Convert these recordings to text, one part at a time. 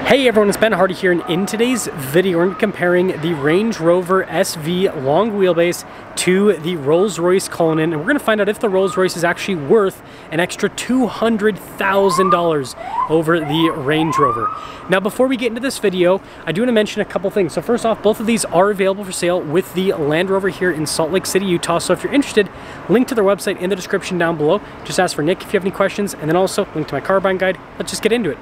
Hey everyone, it's Ben Hardy here, and in today's video we're going to be comparing the Range Rover SV long wheelbase to the Rolls-Royce Cullinan, and we're going to find out if the Rolls-Royce is actually worth an extra $200,000 over the Range Rover. Now before we get into this video, I do want to mention a couple things. So first off, both of these are available for sale with the Land Rover here in Salt Lake City, Utah. So if you're interested, link to their website in the description down below. Just ask for Nick if you have any questions, and then also link to my car buying guide. Let's just get into it.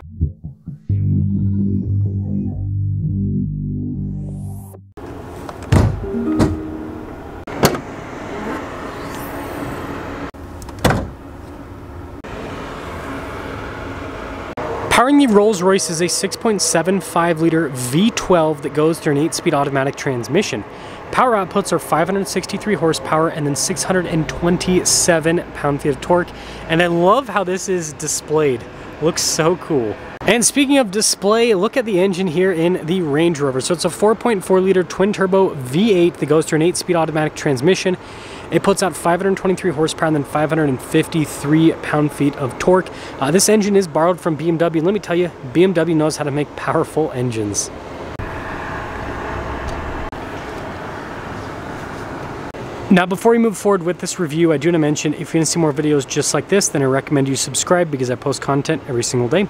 Powering the Rolls-Royce is a 6.75 liter V12 that goes through an 8-speed automatic transmission. Power outputs are 563 horsepower and then 627 pound-feet of torque. And I love how this is displayed. Looks so cool. And speaking of display, look at the engine here in the Range Rover. So it's a 4.4 liter twin-turbo V8 that goes through an 8-speed automatic transmission. It puts out 523 horsepower and then 553 pound-feet of torque. This engine is borrowed from BMW. Let me tell you, BMW knows how to make powerful engines. Now, before we move forward with this review, I do want to mention, if you want to see more videos just like this, then I recommend you subscribe because I post content every single day.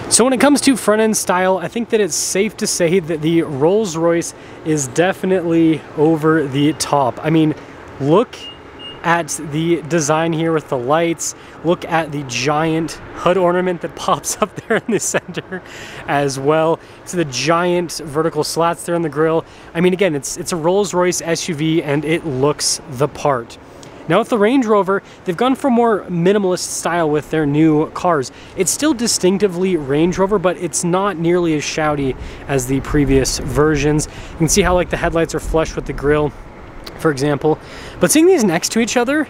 So when it comes to front-end style, I think that it's safe to say that the Rolls-Royce is definitely over the top. I mean, look at the design here with the lights. Look at the giant hood ornament that pops up there in the center as well. So the giant vertical slats there on the grille. I mean, again, it's a Rolls-Royce SUV and it looks the part. Now with the Range Rover, they've gone for more minimalist style with their new cars. It's still distinctively Range Rover, but it's not nearly as shouty as the previous versions. You can see how like the headlights are flush with the grille, for example. But seeing these next to each other,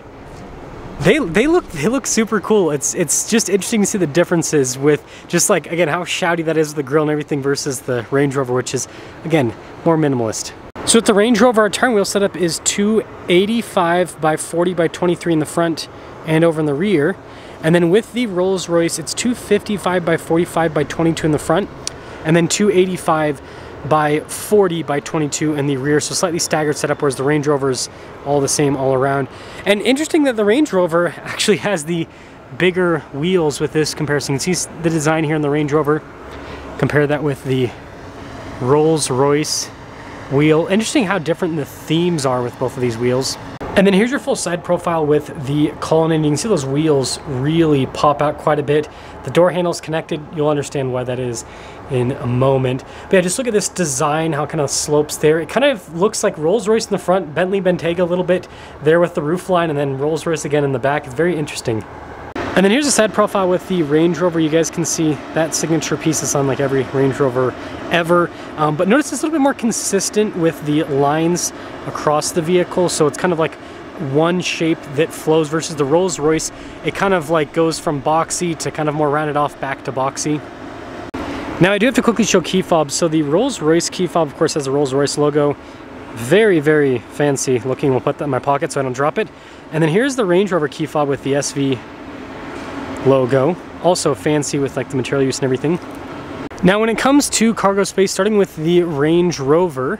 they look super cool. It's just interesting to see the differences with just like, again, how shouty that is with the grille and everything versus the Range Rover, which is, again, more minimalist. So with the Range Rover, our turn wheel setup is 285 by 40 by 23 in the front and over in the rear. And then with the Rolls-Royce, it's 255 by 45 by 22 in the front, and then 285 by 40 by 22 in the rear, so slightly staggered setup, whereas the Range Rover is all the same all around. And interesting that the Range Rover actually has the bigger wheels with this comparison. You can see the design here in the Range Rover. Compare that with the Rolls-Royce wheel. Interesting how different the themes are with both of these wheels. And then here's your full side profile with the Cullinan. You can see those wheels really pop out quite a bit. The door handle's connected. You'll understand why that is in a moment. But yeah, just look at this design, how it kind of slopes there. It kind of looks like Rolls-Royce in the front, Bentley Bentayga a little bit there with the roofline, and then Rolls-Royce again in the back. It's very interesting. And then here's a side profile with the Range Rover. You guys can see that signature piece is on like every Range Rover ever. But notice it's a little bit more consistent with the lines across the vehicle. So it's kind of like one shape that flows versus the Rolls-Royce. It kind of like goes from boxy to kind of more rounded off back to boxy. Now I do have to quickly show key fobs. So the Rolls-Royce key fob, of course, has the Rolls-Royce logo. Very, very fancy looking. We'll put that in my pocket so I don't drop it. And then here's the Range Rover key fob with the SV logo, also fancy with like the material use and everything. Now when it comes to cargo space, starting with the Range Rover,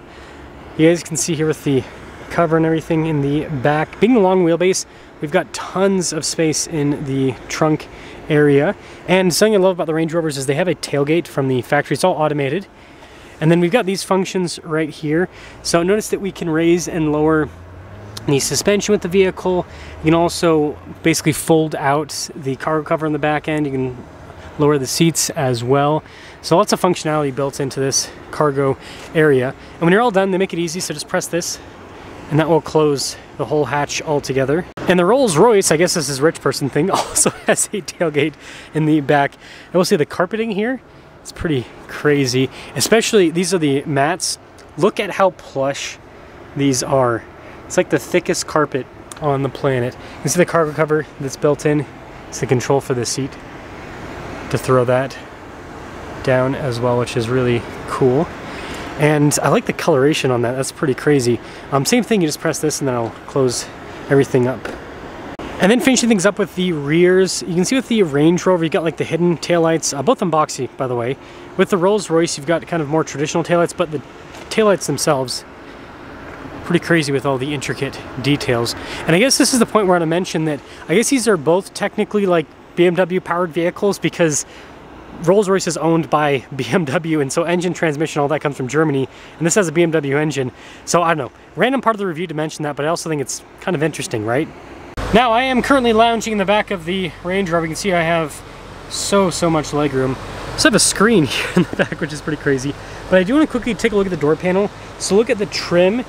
you guys can see here with the cover and everything in the back, being the long wheelbase, we've got tons of space in the trunk area. And something I love about the Range Rovers is they have a tailgate from the factory. It's all automated, and then we've got these functions right here. So notice that we can raise and lower the suspension with the vehicle. You can also basically fold out the cargo cover on the back end. You can lower the seats as well. So lots of functionality built into this cargo area. And when you're all done, they make it easy, so just press this and that will close the whole hatch altogether. And the Rolls-Royce, I guess this is a rich person thing, also has a tailgate in the back. And we'll see the carpeting here. It's pretty crazy. Especially, these are the mats. Look at how plush these are. It's like the thickest carpet on the planet. You can see the cargo cover that's built in. It's the control for the seat to throw that down as well, which is really cool. And I like the coloration on that. That's pretty crazy. Same thing, you just press this and then I'll close everything up. And then finishing things up with the rears, you can see with the Range Rover, you got like the hidden taillights, both unboxy, by the way. With the Rolls-Royce, you've got kind of more traditional taillights, but the taillights themselves, pretty crazy with all the intricate details. And I guess this is the point where I want to mention that I guess these are both technically like BMW powered vehicles, because Rolls-Royce is owned by BMW, and so engine, transmission, all that comes from Germany, and this has a BMW engine. So I don't know, random part of the review to mention that, but I also think it's kind of interesting, right? Now I am currently lounging in the back of the Range Rover. You can see I have so much legroom. I also have a screen here in the back, which is pretty crazy. But I do want to quickly take a look at the door panel. So look at the trim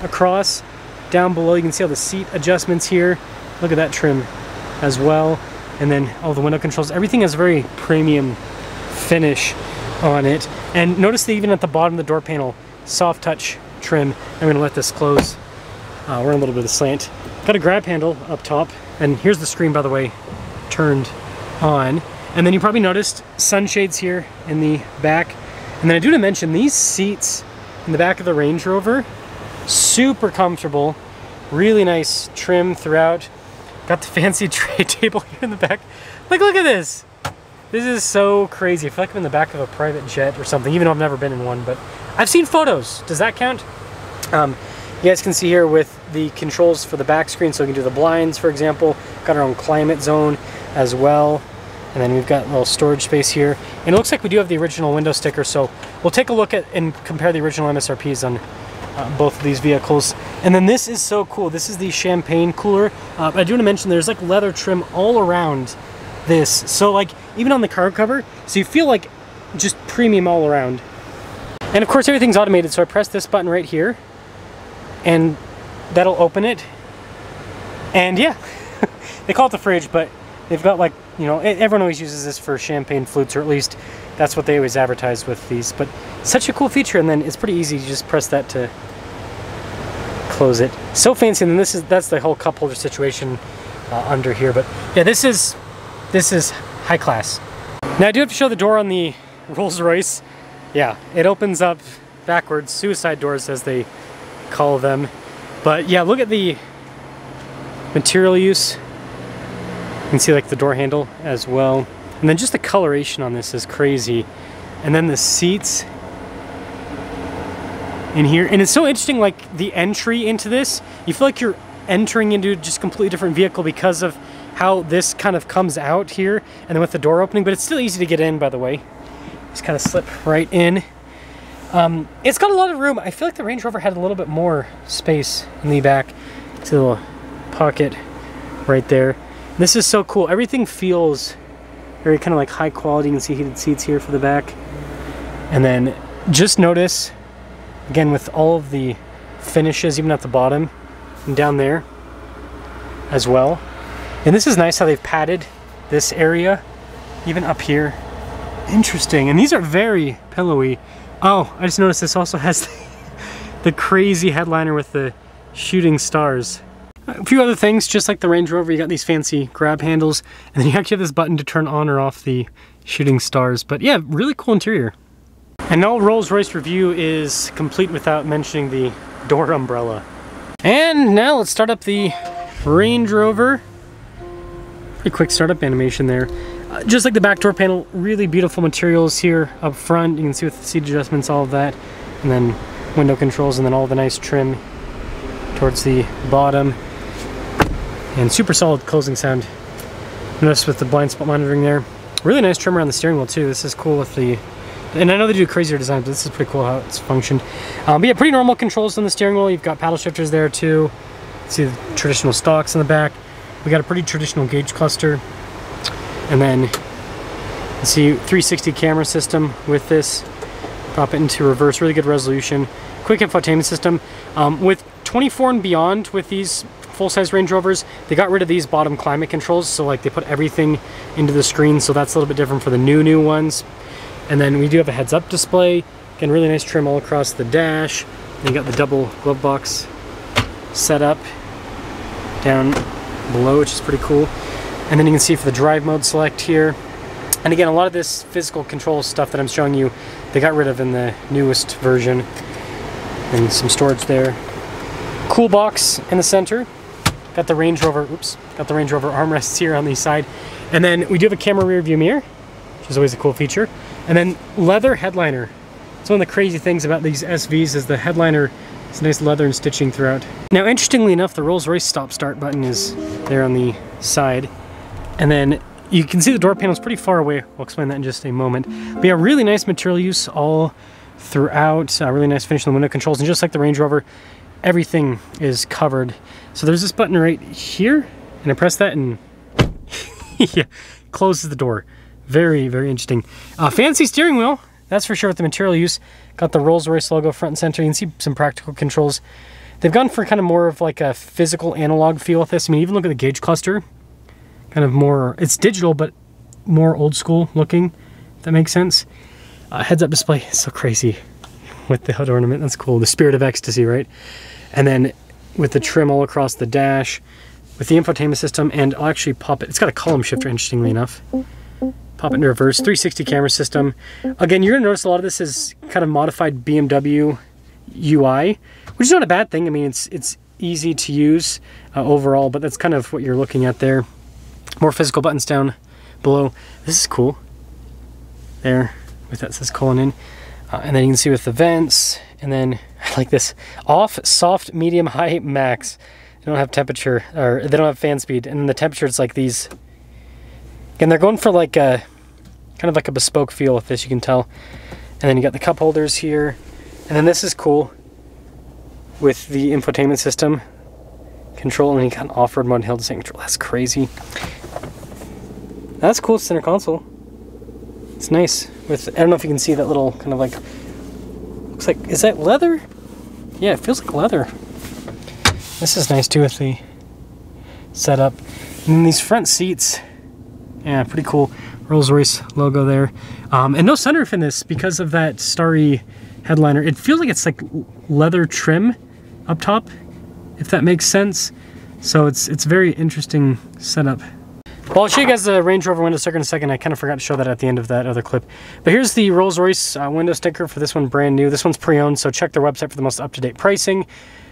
across, down below. You can see all the seat adjustments here. Look at that trim as well. And then all the window controls. Everything has a very premium finish on it. And notice that even at the bottom of the door panel, soft touch trim. I'm going to let this close. We're in a little bit of a slant. Got a grab handle up top. And here's the screen, by the way, turned on. And then you probably noticed sunshades here in the back. And then I do want to mention these seats in the back of the Range Rover, super comfortable, really nice trim throughout. Got the fancy tray table here in the back. Like, look at this. This is so crazy. I feel like I'm in the back of a private jet or something, even though I've never been in one, but I've seen photos. Does that count? You guys can see here with the controls for the back screen, so we can do the blinds, for example. Got our own climate zone as well. And then we've got a little storage space here. And it looks like we do have the original window sticker, so we'll take a look at and compare the original MSRPs on both of these vehicles. And then this is so cool. This is the champagne cooler. I do want to mention there's like leather trim all around this. So like even on the car cover, so you feel like just premium all around. And of course everything's automated, so I press this button right here and that'll open it. And yeah, they call it the fridge, but they've got like, you know, everyone always uses this for champagne flutes, or at least that's what they always advertise with these. But such a cool feature, and then it's pretty easy. You just press that to close it. So fancy, and then that's the whole cup holder situation under here. But yeah, this is high class. Now I do have to show the door on the Rolls-Royce. Yeah, it opens up backwards, suicide doors as they call them. But yeah, look at the material use. You can see like the door handle as well. And then just the coloration on this is crazy. And then the seats in here. And it's so interesting, like the entry into this, you feel like you're entering into just a completely different vehicle because of how this kind of comes out here and then with the door opening, but it's still easy to get in, by the way. Just kind of slip right in. It's got a lot of room. I feel like the Range Rover had a little bit more space in the back. It's a little pocket right there. This is so cool. Everything feels very kind of like high quality. You can see heated seats here for the back. And then just notice, again, with all of the finishes, even at the bottom and down there as well. And this is nice how they've padded this area, even up here. Interesting. And these are very pillowy. Oh, I just noticed this also has the crazy headliner with the shooting stars. A few other things, just like the Range Rover, you got these fancy grab handles, and then you actually have this button to turn on or off the shooting stars. But yeah, really cool interior. And no Rolls-Royce review is complete without mentioning the door umbrella. And now let's start up the Range Rover. Pretty quick startup animation there. Just like the back door panel, really beautiful materials here up front. You can see with the seat adjustments, all of that. And then window controls, and then all the nice trim towards the bottom. And super solid closing sound. Notice with the blind spot monitoring there. Really nice trim around the steering wheel too. This is cool with the, and I know they do crazier designs, but this is pretty cool how it's functioned. But yeah, pretty normal controls on the steering wheel. You've got paddle shifters there too. See the traditional stalks in the back. We got a pretty traditional gauge cluster. And then you see 360 camera system with this. Pop it into reverse, really good resolution. Quick infotainment system. With 24 and beyond, with these full-size Range Rovers, they got rid of these bottom climate controls, so like they put everything into the screen, so that's a little bit different for the new ones. And then we do have a heads-up display. Again, really nice trim all across the dash. And you got the double glove box set up down below, which is pretty cool. And then you can see for the drive mode select here. And again, a lot of this physical control stuff that I'm showing you, they got rid of in the newest version. And some storage there. Cool box in the center. Got the Range Rover, got the Range Rover armrests here on the side. And then we do have a camera rear view mirror, which is always a cool feature. And then leather headliner. It's one of the crazy things about these SVs is the headliner is nice leather and stitching throughout. Now, interestingly enough, the Rolls-Royce stop-start button is there on the side. And then you can see the door panel is pretty far away. I'll explain that in just a moment. But yeah, really nice material use all throughout. Really nice finish on the window controls. And just like the Range Rover, everything is covered. So there's this button right here. And I press that and yeah, closes the door. Very, very interesting. Fancy steering wheel, that's for sure with the material use. Got the Rolls-Royce logo front and center. You can see some practical controls. They've gone for kind of more of like a physical analog feel with this. I mean, even look at the gauge cluster. Kind of more, it's digital, but more old school looking, if that makes sense. Heads-up display is so crazy with the hood ornament. That's cool. The spirit of ecstasy, right? And then with the trim all across the dash, with the infotainment system, and I'll actually pop it. It's got a column shifter, interestingly enough. Pop it in reverse, 360 camera system. Again, you're gonna notice a lot of this is kind of modified BMW UI, which is not a bad thing. I mean, it's easy to use overall, but that's kind of what you're looking at there. More physical buttons down below. This is cool. There, with that says Cullinan. And then you can see with the vents, and then I like this. Off, soft, medium, high, max. They don't have temperature, or they don't have fan speed. And then the temperature is like these. And they're going for like a, kind of like a bespoke feel with this, you can tell. And then you got the cup holders here. And then this is cool with the infotainment system control, and then you got an off-road mode and hill descent control. That's crazy. That's cool, center console. It's nice. With, I don't know if you can see that little kind of like, looks like, is that leather? Yeah, it feels like leather. This is nice too with the setup. And then these front seats, yeah, pretty cool. Rolls-Royce logo there. And no sunroof in this because of that starry headliner. It feels like it's like leather trim up top, if that makes sense. So it's very interesting setup. Well, I'll show you guys the Range Rover window sticker in a second. I kind of forgot to show that at the end of that other clip. But here's the Rolls-Royce window sticker for this one, brand new. This one's pre-owned, so check their website for the most up-to-date pricing.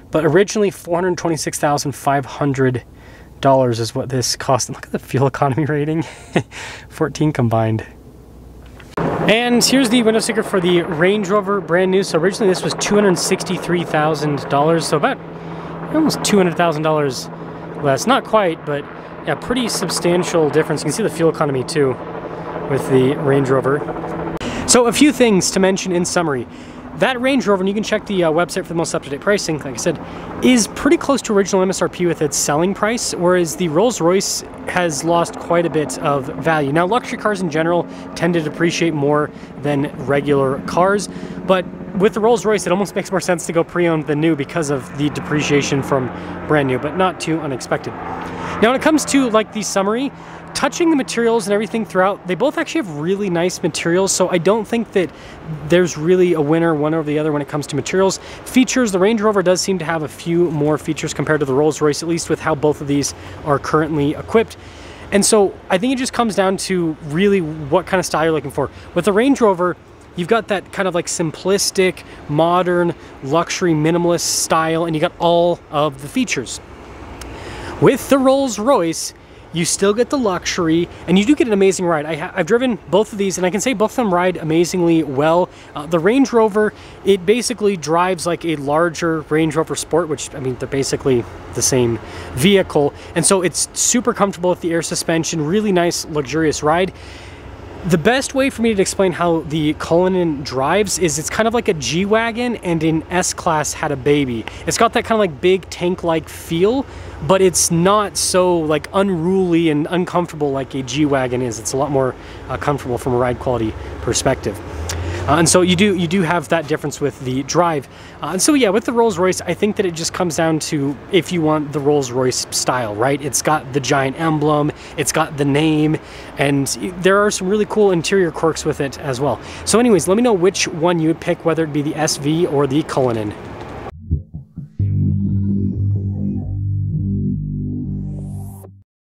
But originally $426,500 is what this cost. And look at the fuel economy rating, 14 combined. And here's the window sticker for the Range Rover, brand new. So originally this was $263,000, so about almost $200,000 less. Not quite, but yeah, pretty substantial difference. You can see the fuel economy too with the Range Rover. So a few things to mention in summary. That Range Rover, and you can check the website for the most up-to-date pricing, like I said, is pretty close to original MSRP with its selling price, whereas the Rolls-Royce has lost quite a bit of value. Now, luxury cars in general tend to depreciate more than regular cars, but with the Rolls-Royce, it almost makes more sense to go pre-owned than new because of the depreciation from brand new, but not too unexpected. Now, when it comes to like the summary, touching the materials and everything throughout, they both actually have really nice materials, so I don't think that there's really a winner one over the other when it comes to materials. Features, the Range Rover does seem to have a few more features compared to the Rolls-Royce, at least with how both of these are currently equipped. And so I think it just comes down to really what kind of style you're looking for. With the Range Rover, you've got that kind of like simplistic, modern, luxury, minimalist style, and you got all of the features. With the Rolls-Royce, you still get the luxury, and you do get an amazing ride. I've driven both of these, and I can say both of them ride amazingly well. The Range Rover, it basically drives like a larger Range Rover Sport, which, I mean, they're basically the same vehicle. And so it's super comfortable with the air suspension, really nice, luxurious ride. The best way for me to explain how the Cullinan drives is it's kind of like a G-Wagon and an S-Class had a baby. It's got that kind of like big tank-like feel, but it's not so like unruly and uncomfortable like a G-Wagon is. It's a lot more comfortable from a ride quality perspective. And so you do have that difference with the drive. And so yeah, with the Rolls-Royce, I think that it just comes down to if you want the Rolls-Royce style, right? It's got the giant emblem, it's got the name, and there are some really cool interior quirks with it as well. So anyways, let me know which one you would pick, whether it be the SV or the Cullinan.